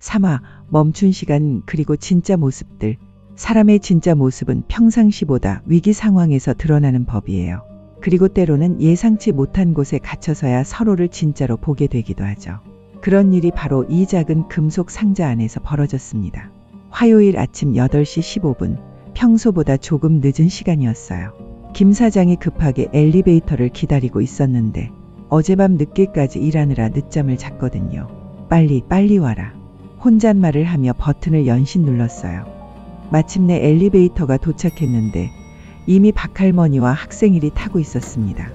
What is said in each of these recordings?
3화 멈춘 시간 그리고 진짜 모습들. 사람의 진짜 모습은 평상시보다 위기 상황에서 드러나는 법이에요. 그리고 때로는 예상치 못한 곳에 갇혀서야 서로를 진짜로 보게 되기도 하죠. 그런 일이 바로 이 작은 금속 상자 안에서 벌어졌습니다. 화요일 아침 8시 15분, 평소보다 조금 늦은 시간이었어요. 김 사장이 급하게 엘리베이터를 기다리고 있었는데 어젯밤 늦게까지 일하느라 늦잠을 잤거든요. 빨리 와라. 혼잣말을 하며 버튼을 연신 눌렀어요. 마침내 엘리베이터가 도착했는데 이미 박할머니와 학생일이 타고 있었습니다.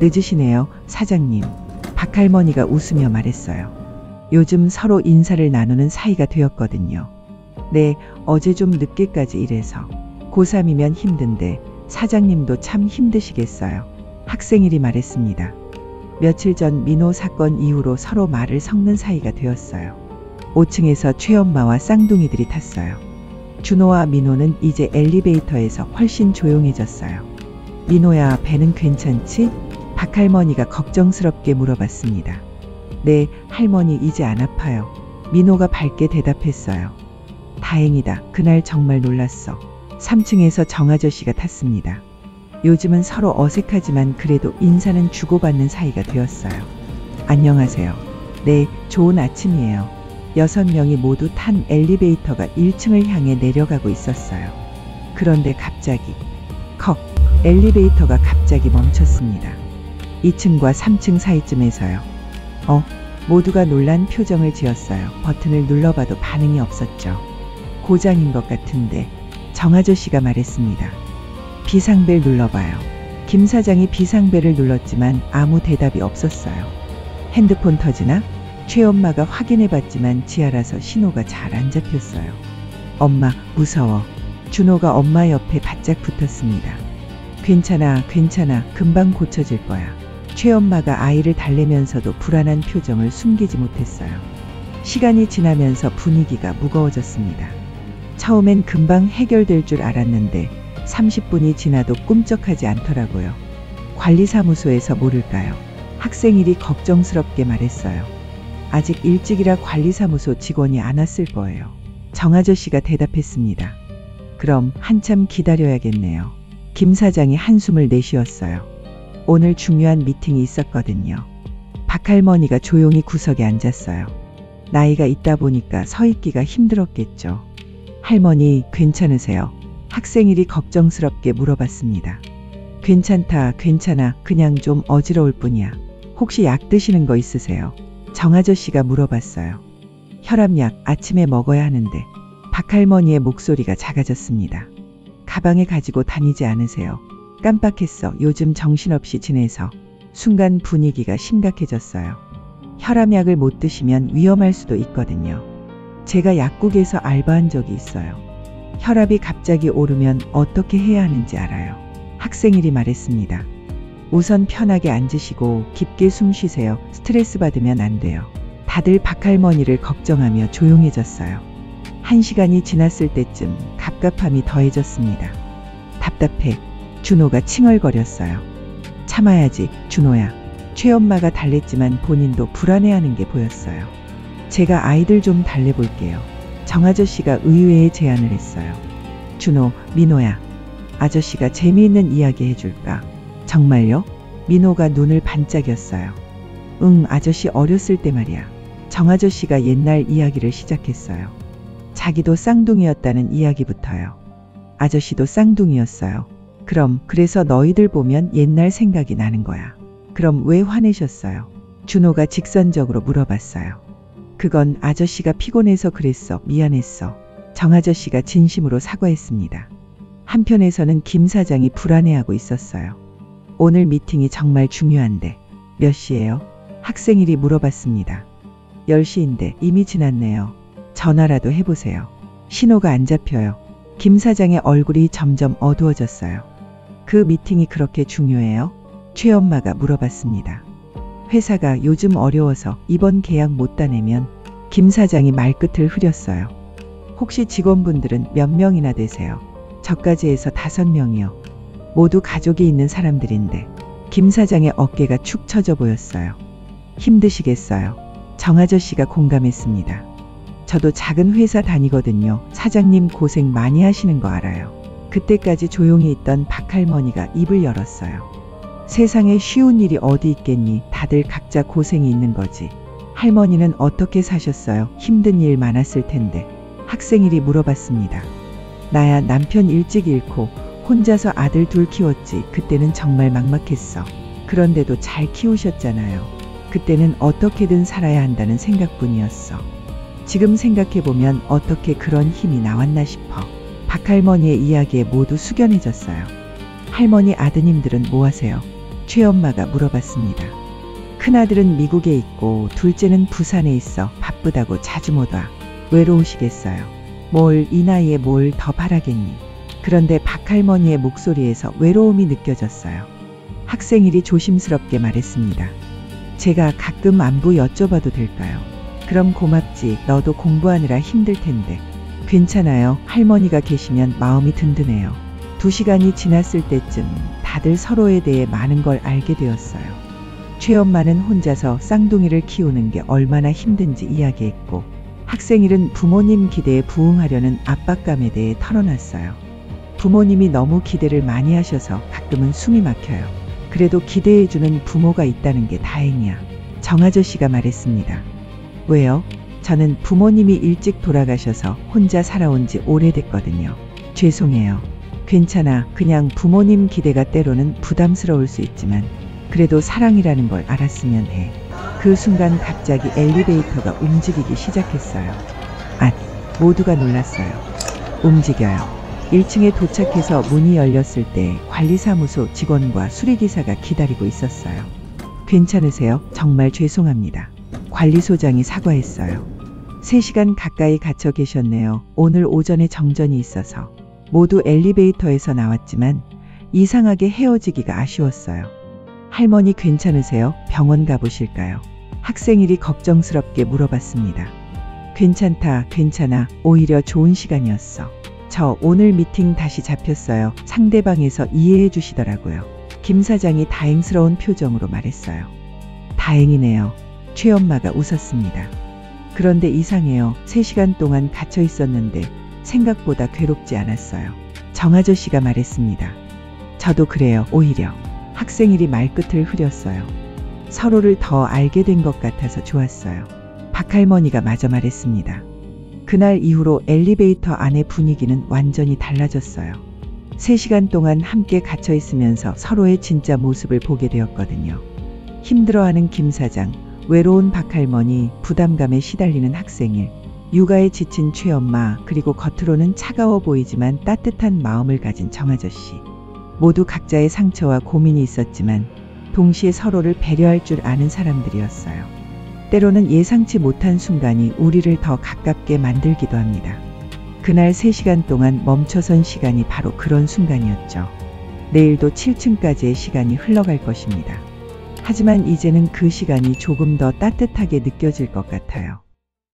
늦으시네요, 사장님. 박할머니가 웃으며 말했어요. 요즘 서로 인사를 나누는 사이가 되었거든요. 네, 어제 좀 늦게까지 일해서. 고3이면 힘든데 사장님도 참 힘드시겠어요. 학생일이 말했습니다. 며칠 전 민호 사건 이후로 서로 말을 섞는 사이가 되었어요. 5층에서 최엄마와 쌍둥이들이 탔어요. 준호와 민호는 이제 엘리베이터에서 훨씬 조용해졌어요. 민호야, 배는 괜찮지? 박할머니가 걱정스럽게 물어봤습니다. 네, 할머니 이제 안 아파요. 민호가 밝게 대답했어요. 다행이다. 그날 정말 놀랐어. 3층에서 정아저씨가 탔습니다. 요즘은 서로 어색하지만 그래도 인사는 주고받는 사이가 되었어요. 안녕하세요. 네, 좋은 아침이에요. 6명이 모두 탄 엘리베이터가 1층을 향해 내려가고 있었어요. 그런데 갑자기 컥! 엘리베이터가 갑자기 멈췄습니다. 2층과 3층 사이쯤에서요. 모두가 놀란 표정을 지었어요. 버튼을 눌러봐도 반응이 없었죠. 고장인 것 같은데 정아저씨가 말했습니다. 비상벨 눌러봐요. 김 사장이 비상벨을 눌렀지만 아무 대답이 없었어요. 핸드폰 터지나? 최엄마가 확인해봤지만 지하라서 신호가 잘 안 잡혔어요. 엄마, 무서워. 준호가 엄마 옆에 바짝 붙었습니다. 괜찮아, 금방 고쳐질 거야. 최엄마가 아이를 달래면서도 불안한 표정을 숨기지 못했어요. 시간이 지나면서 분위기가 무거워졌습니다. 처음엔 금방 해결될 줄 알았는데 30분이 지나도 꿈쩍하지 않더라고요. 관리사무소에서 모를까요? 학생일이 걱정스럽게 말했어요. 아직 일찍이라 관리사무소 직원이 안 왔을 거예요. 정아저씨가 대답했습니다. 그럼 한참 기다려야겠네요. 김 사장이 한숨을 내쉬었어요. 오늘 중요한 미팅이 있었거든요. 박할머니가 조용히 구석에 앉았어요. 나이가 있다 보니까 서 있기가 힘들었겠죠. 할머니, 괜찮으세요? 학생일이 걱정스럽게 물어봤습니다. 괜찮다, 괜찮아. 그냥 좀 어지러울 뿐이야. 혹시 약 드시는 거 있으세요? 정아저씨가 물어봤어요. 혈압약 아침에 먹어야 하는데. 박할머니의 목소리가 작아졌습니다. 가방에 가지고 다니지 않으세요? 깜빡했어. 요즘 정신없이 지내서. 순간 분위기가 심각해졌어요. 혈압약을 못 드시면 위험할 수도 있거든요. 제가 약국에서 알바한 적이 있어요. 혈압이 갑자기 오르면 어떻게 해야 하는지 알아요. 학생일이 말했습니다. 우선 편하게 앉으시고 깊게 숨 쉬세요. 스트레스 받으면 안 돼요. 다들 박할머니를 걱정하며 조용해졌어요. 1시간이 지났을 때쯤 갑갑함이 더해졌습니다. 답답해. 준호가 칭얼거렸어요. 참아야지, 준호야. 최엄마가 달랬지만 본인도 불안해하는 게 보였어요. 제가 아이들 좀 달래볼게요. 정아저씨가 의외의 제안을 했어요. 준호, 민호야. 아저씨가 재미있는 이야기 해줄까? 정말요? 민호가 눈을 반짝였어요. 응, 아저씨 어렸을 때 말이야. 정아저씨가 옛날 이야기를 시작했어요. 자기도 쌍둥이였다는 이야기부터요. 아저씨도 쌍둥이였어요. 그래서 너희들 보면 옛날 생각이 나는 거야. 그럼 왜 화내셨어요? 준호가 직선적으로 물어봤어요. 그건 아저씨가 피곤해서 그랬어. 미안했어. 정아저씨가 진심으로 사과했습니다. 한편에서는 김 사장이 불안해하고 있었어요. 오늘 미팅이 정말 중요한데 몇 시예요? 학생일이 물어봤습니다. 10시인데 이미 지났네요. 전화라도 해보세요. 신호가 안 잡혀요. 김 사장의 얼굴이 점점 어두워졌어요. 그 미팅이 그렇게 중요해요? 최엄마가 물어봤습니다. 회사가 요즘 어려워서 이번 계약 못 따내면. 김 사장이 말끝을 흐렸어요. 혹시 직원분들은 몇 명이나 되세요? 저까지 해서 5명이요. 모두 가족이 있는 사람들인데. 김 사장의 어깨가 축 처져 보였어요. 힘드시겠어요. 정아저씨가 공감했습니다. 저도 작은 회사 다니거든요. 사장님 고생 많이 하시는 거 알아요. 그때까지 조용히 있던 박할머니가 입을 열었어요. 세상에 쉬운 일이 어디 있겠니? 다들 각자 고생이 있는 거지. 할머니는 어떻게 사셨어요? 힘든 일 많았을 텐데. 학생일이 물어봤습니다. 나야 남편 일찍 잃고 혼자서 아들 둘 키웠지. 그때는 정말 막막했어. 그런데도 잘 키우셨잖아요. 그때는 어떻게든 살아야 한다는 생각뿐이었어. 지금 생각해보면 어떻게 그런 힘이 나왔나 싶어. 박할머니의 이야기에 모두 숙연해졌어요. 할머니 아드님들은 뭐 하세요? 최엄마가 물어봤습니다. 큰아들은 미국에 있고 둘째는 부산에 있어. 바쁘다고 자주 못 와. 외로우시겠어요. 뭘 이 나이에 뭘 더 바라겠니? 그런데 박할머니의 목소리에서 외로움이 느껴졌어요. 학생일이 조심스럽게 말했습니다. 제가 가끔 안부 여쭤봐도 될까요? 그럼 고맙지. 너도 공부하느라 힘들 텐데. 괜찮아요. 할머니가 계시면 마음이 든든해요. 2시간이 지났을 때쯤 다들 서로에 대해 많은 걸 알게 되었어요. 최엄마는 혼자서 쌍둥이를 키우는 게 얼마나 힘든지 이야기했고, 학생일은 부모님 기대에 부응하려는 압박감에 대해 털어놨어요. 부모님이 너무 기대를 많이 하셔서 가끔은 숨이 막혀요. 그래도 기대해주는 부모가 있다는 게 다행이야. 정아저씨가 말했습니다. 왜요? 저는 부모님이 일찍 돌아가셔서 혼자 살아온 지 오래됐거든요. 죄송해요. 괜찮아. 그냥 부모님 기대가 때로는 부담스러울 수 있지만 그래도 사랑이라는 걸 알았으면 해. 그 순간 갑자기 엘리베이터가 움직이기 시작했어요. 모두가 놀랐어요. 움직여요. 1층에 도착해서 문이 열렸을 때 관리사무소 직원과 수리기사가 기다리고 있었어요. 괜찮으세요? 정말 죄송합니다. 관리소장이 사과했어요. 3시간 가까이 갇혀 계셨네요. 오늘 오전에 정전이 있어서. 모두 엘리베이터에서 나왔지만 이상하게 헤어지기가 아쉬웠어요. 할머니 괜찮으세요? 병원 가보실까요? 학생일이 걱정스럽게 물어봤습니다. 괜찮다, 괜찮아. 오히려 좋은 시간이었어. 저 오늘 미팅 다시 잡혔어요. 상대방에서 이해해 주시더라고요. 김 사장이 다행스러운 표정으로 말했어요. 다행이네요. 최엄마가 웃었습니다. 그런데 이상해요. 3시간 동안 갇혀 있었는데 생각보다 괴롭지 않았어요. 정아저씨가 말했습니다. 저도 그래요. 오히려. 학생일이 말끝을 흐렸어요. 서로를 더 알게 된 것 같아서 좋았어요. 박할머니가 마저 말했습니다. 그날 이후로 엘리베이터 안의 분위기는 완전히 달라졌어요. 3시간 동안 함께 갇혀 있으면서 서로의 진짜 모습을 보게 되었거든요. 힘들어하는 김 사장, 외로운 박할머니, 부담감에 시달리는 학생일, 육아에 지친 최엄마, 그리고 겉으로는 차가워 보이지만 따뜻한 마음을 가진 정아저씨. 모두 각자의 상처와 고민이 있었지만 동시에 서로를 배려할 줄 아는 사람들이었어요. 때로는 예상치 못한 순간이 우리를 더 가깝게 만들기도 합니다. 그날 3시간 동안 멈춰선 시간이 바로 그런 순간이었죠. 내일도 7층까지의 시간이 흘러갈 것입니다. 하지만 이제는 그 시간이 조금 더 따뜻하게 느껴질 것 같아요.